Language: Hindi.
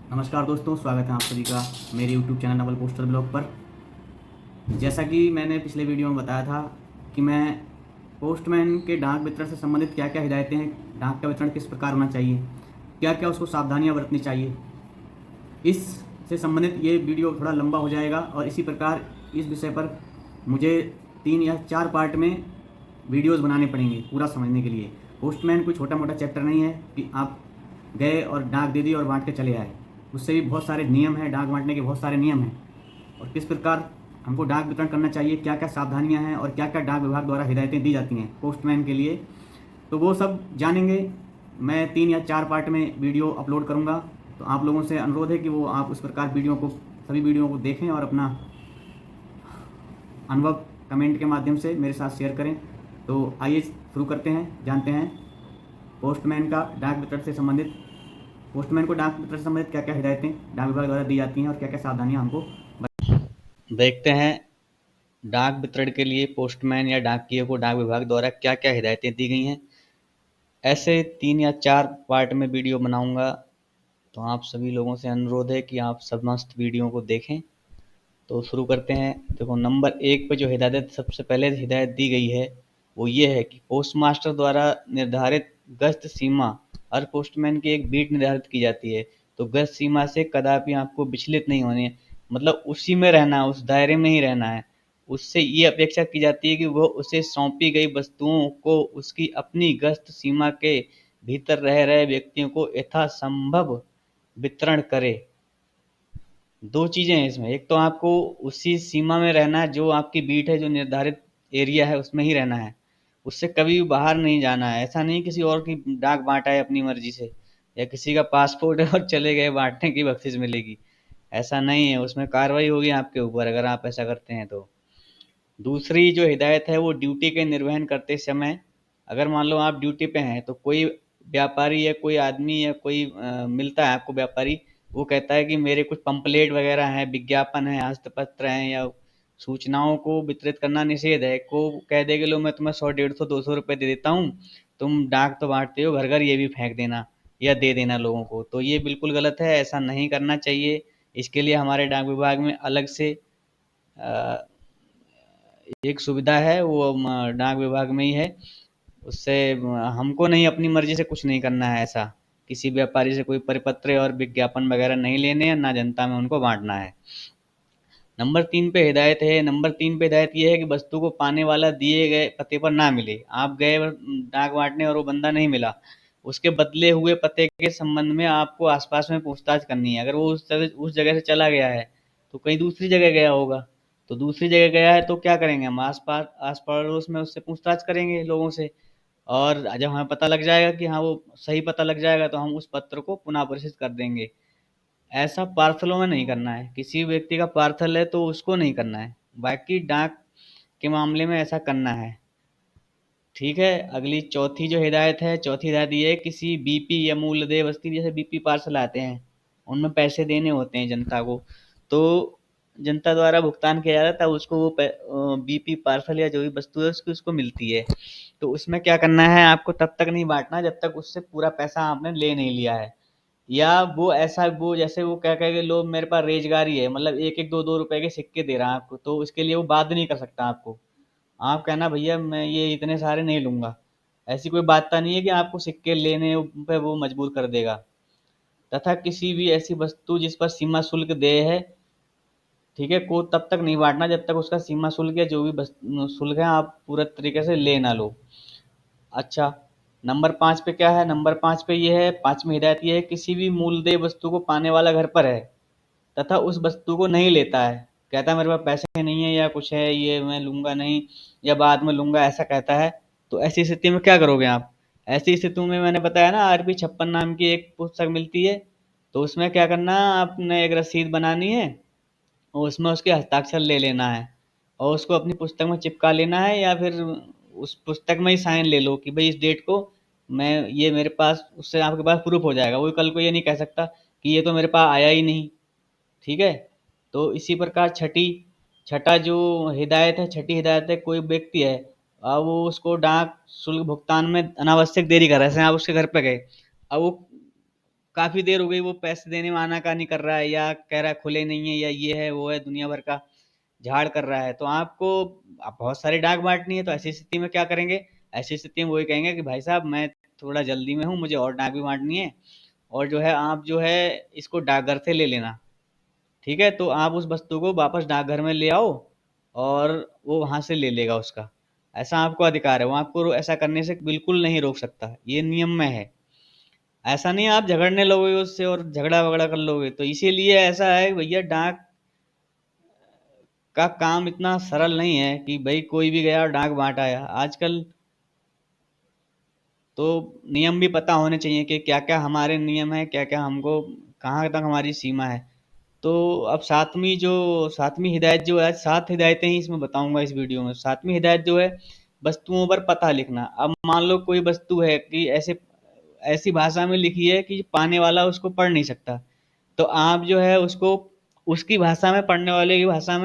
नमस्कार दोस्तों, स्वागत है आप सभी का मेरे YouTube channel Naval poster blog पर। जैसा कि मैंने पिछले वीडियो में बताया था कि मैं पोस्टमैन के डाक वितरण से संबंधित क्या क्या हिदायतें हैं, डाक का वितरण किस प्रकार होना चाहिए, क्या क्या उसको सावधानियां बरतनी चाहिए, इससे संबंधित ये वीडियो थोड़ा लंबा हो जाएगा। और इसी प्रकार इस विषय पर मुझे 3 या 4 पार्ट में वीडियोज़ बनाने पड़ेंगे पूरा समझने के लिए। पोस्टमैन कोई छोटा मोटा चैप्टर नहीं है कि आप गए और डाक दे दी और बांट के चले आए। उससे भी बहुत सारे नियम हैं, डाक बांटने के बहुत सारे नियम हैं और किस प्रकार हमको डाक वितरण करना चाहिए, क्या क्या सावधानियां हैं और क्या क्या डाक विभाग द्वारा हिदायतें दी जाती हैं पोस्टमैन के लिए, तो वो सब जानेंगे। मैं 3 या 4 पार्ट में वीडियो अपलोड करूँगा, तो आप लोगों से अनुरोध है कि वो आप उस प्रकार सभी वीडियो को देखें और अपना अनुभव कमेंट के माध्यम से मेरे साथ शेयर करें। तो आइए शुरू करते हैं, जानते हैं पोस्टमैन को डाक वितरण से संबंधित क्या क्या हिदायतें डाक विभाग द्वारा दी जाती हैं और क्या क्या सावधानियां हमको देखते हैं। डाक वितरण के लिए पोस्टमैन या डाकिये को डाक विभाग द्वारा क्या क्या हिदायतें दी गई हैं। ऐसे 3 या 4 पार्ट में वीडियो बनाऊंगा, तो आप सभी लोगों से अनुरोध है कि आप समस्त वीडियो को देखें। तो शुरू करते हैं। देखो, नंबर 1 पे जो हिदायत सबसे पहले हिदायत दी गई है वो ये है कि पोस्ट मास्टर द्वारा निर्धारित गश्त सीमा, हर पोस्टमैन की एक बीट निर्धारित की जाती है। तो गश्त सीमा से कदापि आपको विचलित नहीं होने, मतलब उसी में रहना है, उस दायरे में ही रहना है। उससे ये अपेक्षा की जाती है कि वो उसे सौंपी गई वस्तुओं को उसकी अपनी गश्त सीमा के भीतर रह रहे व्यक्तियों को यथासंभव वितरण करे। 2 चीज़ें हैं इसमें, एक तो आपको उसी सीमा में रहना है, जो आपकी बीट है, जो निर्धारित एरिया है उसमें ही रहना है, उससे कभी भी बाहर नहीं जाना है। ऐसा नहीं किसी और की डाक बांटा है अपनी मर्जी से, या किसी का पासपोर्ट है और चले गए बांटने की बख्शिश मिलेगी, ऐसा नहीं है। उसमें कार्रवाई होगी आपके ऊपर अगर आप ऐसा करते हैं तो। दूसरी जो हिदायत है वो ड्यूटी के निर्वहन करते समय, अगर मान लो आप ड्यूटी पे हैं तो कोई व्यापारी या कोई आदमी या कोई मिलता है आपको व्यापारी, वो कहता है कि मेरे कुछ पंपलेट वगैरह हैं, विज्ञापन है, हस्तपत्र हैं या सूचनाओं को वितरित करना निषेध है, को कह दे कि लो मैं तुम्हें 100 150 200 रुपये दे देता हूँ, तुम डाक तो बांटते हो, घर घर ये भी फेंक देना या दे देना लोगों को। तो ये बिल्कुल गलत है, ऐसा नहीं करना चाहिए। इसके लिए हमारे डाक विभाग में अलग से अ, एक सुविधा है, वो डाक विभाग में ही है। उससे हमको नहीं, अपनी मर्जी से कुछ नहीं करना है ऐसा। किसी व्यापारी से कोई परिपत्र और विज्ञापन वगैरह नहीं लेने हैं, ना जनता में उनको बांटना है। नंबर 3 पे हिदायत ये है कि वस्तु को पाने वाला दिए गए पते पर ना मिले। आप गए डाक बांटने और वो बंदा नहीं मिला, उसके बदले हुए पते के संबंध में आपको आसपास में पूछताछ करनी है। अगर वो उस जगह से चला गया है तो कहीं दूसरी जगह गया होगा, तो दूसरी जगह गया है तो क्या करेंगे, हम आस पड़ोस में उससे पूछताछ करेंगे लोगों से। और जब हमें पता लग जाएगा कि हाँ वो सही पता लग जाएगा, तो हम उस पत्र को पुनः प्रेषित कर देंगे। ऐसा पार्सलों में नहीं करना है, किसी व्यक्ति का पार्सल है तो उसको नहीं करना है, बाकी डाक के मामले में ऐसा करना है। ठीक है। अगली चौथी हिदायत ये है, किसी बीपी या मूल्यदेय वस्तु, जैसे बीपी पार्सल आते हैं उनमें पैसे देने होते हैं जनता को, तो जनता द्वारा भुगतान किया जाता है, उसको वो बीपी पार्सल या जो भी वस्तु है उसकी उसको मिलती है। तो उसमें क्या करना है, आपको तब तक नहीं बांटना जब तक उससे पूरा पैसा आपने ले नहीं लिया है। या वो जैसे वो क्या कहेगा, लो मेरे पास रेजगारी है, मतलब एक एक दो दो रुपए के सिक्के दे रहा है आपको, तो उसके लिए वो बात नहीं कर सकता आपको। आप कहना भैया मैं ये इतने सारे नहीं लूंगा, ऐसी कोई बात नहीं है कि आपको सिक्के लेने पे वो मजबूर कर देगा। तथा किसी भी ऐसी वस्तु जिस पर सीमा शुल्क देय है, ठीक है, को तब तक नहीं बांटना जब तक उसका सीमा शुल्क या जो भी शुल्क है आप पूरा तरीके से ले ना लो। अच्छा, नंबर 5 पे क्या है, नंबर 5 पे ये है, पांचवी हिदायत ये है, किसी भी मूलदेय वस्तु को पाने वाला घर पर है तथा उस वस्तु को नहीं लेता है, कहता है मेरे पास पैसे नहीं है या कुछ है, ये मैं लूंगा नहीं या बाद में लूंगा, ऐसा कहता है, तो ऐसी स्थिति में क्या करोगे आप। ऐसी स्थिति में मैंने बताया ना, आरपी 56 नाम की एक पुस्तक मिलती है, तो उसमें क्या करना, आपने एक रसीद बनानी है और उसमें उसके हस्ताक्षर ले लेना है और उसको अपनी पुस्तक में चिपका लेना है, या फिर उस पुस्तक में ही साइन ले लो कि भाई इस डेट को मैं, ये मेरे पास, उससे आपके पास प्रूफ हो जाएगा। वो कल को ये नहीं कह सकता कि ये तो मेरे पास आया ही नहीं। ठीक है। तो इसी प्रकार छठी हिदायत है, कोई व्यक्ति है, अब वो उसको डाक शुल्क भुगतान में अनावश्यक देरी कर रहा है, जैसे आप उसके घर पे गए, अब वो काफ़ी देर हो गई वो पैसे देने में आनाकानी कर रहा है या कह रहा है खुले नहीं है या ये है वो है दुनिया भर का झाड़ कर रहा है, तो आपको अब बहुत सारी डाक बांटनी है, तो ऐसी स्थिति में क्या करेंगे? ऐसी स्थिति में वही कहेंगे कि भाई साहब मैं थोड़ा जल्दी में हूँ, मुझे और डाक भी बांटनी है, और जो है आप जो है इसको डाकघर से ले लेना। ठीक है, तो आप उस वस्तु को वापस डाकघर में ले आओ और वो वहां से ले लेगा उसका। ऐसा आपको अधिकार है, वो आपको ऐसा करने से बिल्कुल नहीं रोक सकता, ये नियम में है। ऐसा नहीं है आप झगड़ने लगोगे उससे और झगड़ा वगड़ा कर लोगे, तो इसीलिए ऐसा है भैया, डाक का काम इतना सरल नहीं है कि भाई कोई भी गया और डाक बांट आया। आजकल तो नियम भी पता होने चाहिए कि क्या क्या हमारे नियम है, क्या क्या हमको कहाँ तक हमारी सीमा है। तो अब सातवीं हिदायत जो है, 7 हिदायतें ही इसमें बताऊंगा इस वीडियो में। 7वीं हिदायत जो है, वस्तुओं पर पता लिखना। अब मान लो कोई वस्तु है कि ऐसे ऐसी भाषा में लिखी है कि पाने वाला उसको पढ़ नहीं सकता, तो आप जो है उसको उसकी भाषा में, पढ़ने वाले की भाषा में